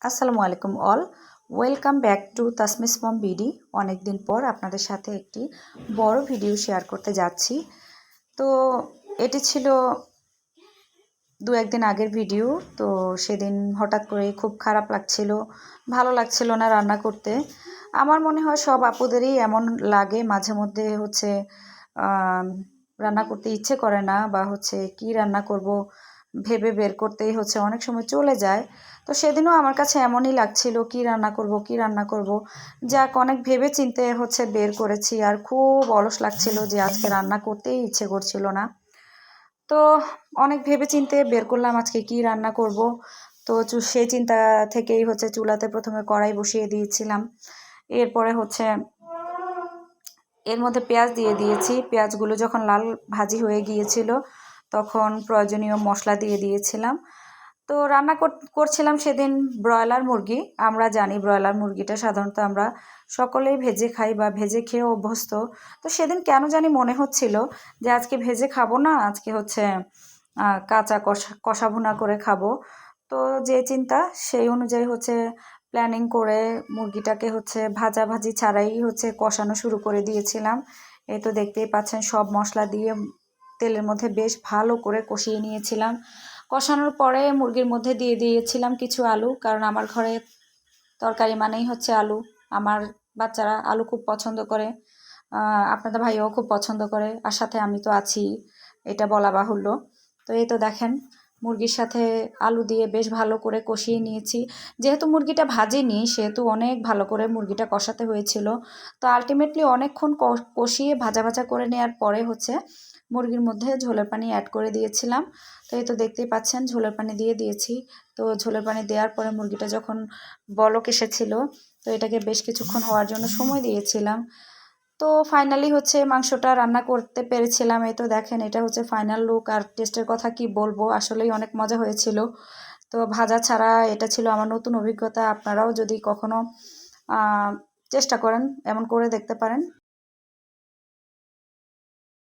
আসসালামু আলাইকুম all, welcome back to Tasmis Mom BD. অনেক দিন পর আপনাদের সাথে একটি বড় ভিডিও শেয়ার করতে যাচ্ছি। তো এটি ছিল দু একদিন আগের ভিডিও। তো সেদিন হঠাৎ করে খুব খারাপ লাগছিল, ভালো লাগছিল না রান্না করতে। আমার মনে হয় সব আপুদেরই এমন লাগে, মাঝে মধ্যে রান্না করতে ইচ্ছে করে না, বা কি রান্না করব ভেবে বের করতেই অনেক সময় চলে যায়। তো সেদিনও আমার কাছে এমনই লাগছিল, কি রান্না করব কি রান্না করব। যাক, অনেক ভেবে চিন্তে বের করেছি, আর খুব অলস লাগছিল যে আজকে রান্না করতেই ইচ্ছে করছিল না। তো অনেক ভেবে চিন্তে বের করলাম আজকে কি রান্না করব। তো সেই চিন্তা থেকেই চুলাতে প্রথমে কড়াই বসিয়ে দিয়েছিলাম। এরপরে এর মধ্যে পেঁয়াজ দিয়ে দিয়েছি। পেঁয়াজগুলো যখন লাল ভাজি হয়ে গিয়েছিল তখন প্রয়োজনীয় মশলা দিয়ে দিয়েছিলাম। তো রান্না করছিলাম সেদিন ব্রয়লার মুরগি। আমরা জানি ব্রয়লার মুরগিটা সাধারণত আমরা সকলেই ভেজে খাই বা ভেজে খেয়ে অভ্যস্ত। তো সেদিন কেন জানি মনে হচ্ছিল যে আজকে ভেজে খাবো না, আজকে কাঁচা কষা ভুনা করে খাবো। তো যে চিন্তা সেই অনুযায়ী প্ল্যানিং করে মুরগিটাকে ভাজাভাজি ছাড়াই কষানো শুরু করে দিয়েছিলাম। এই তো দেখতেই পাচ্ছেন, সব মশলা দিয়ে তেলের মধ্যে বেশ ভালো করে কষিয়ে নিয়েছিলাম। কষানোর পরে মুরগির মধ্যে দিয়ে দিয়েছিলাম কিছু আলু, কারণ আমার ঘরে তরকারি মানেই আলু। আমার বাচ্চারা আলু খুব পছন্দ করে, আপনাদের ভাইও খুব পছন্দ করে, আর সাথে আমি তো আছি, এটা বলা বাহুল্য। তো এই তো দেখেন, মুরগির সাথে আলু দিয়ে বেশ ভালো করে কষিয়ে নিয়েছি। যেহেতু মুরগিটা ভাজিনি সেহেতু অনেক ভালো করে মুরগিটা কষাতে হয়েছিল। তো আলটিমেটলি অনেকক্ষণ কষিয়ে ভাজা ভাজা করে নেওয়ার পরে মুরগির মধ্যে ঝোলের পানি অ্যাড করে দিয়েছিলাম। তো এই তো দেখতেই পাচ্ছেন, ঝোলের পানি দিয়ে দিয়েছি। তো ঝোলের পানি দেওয়ার পরে মুরগিটা যখন বলক এসেছিল, তো এটাকে বেশ কিছুক্ষণ হওয়ার জন্য সময় দিয়েছিলাম। তো ফাইনালি মাংসটা রান্না করতে পেরেছিলাম। এই তো দেখেন, এটা ফাইনাল লুক। আর টেস্টের কথা কি বলবো, আসলেই অনেক মজা হয়েছিল। তো ভাজা ছাড়া এটা ছিল আমার নতুন অভিজ্ঞতা। আপনারাও যদি কখনো চেষ্টা করেন, এমন করে দেখতে পারেন।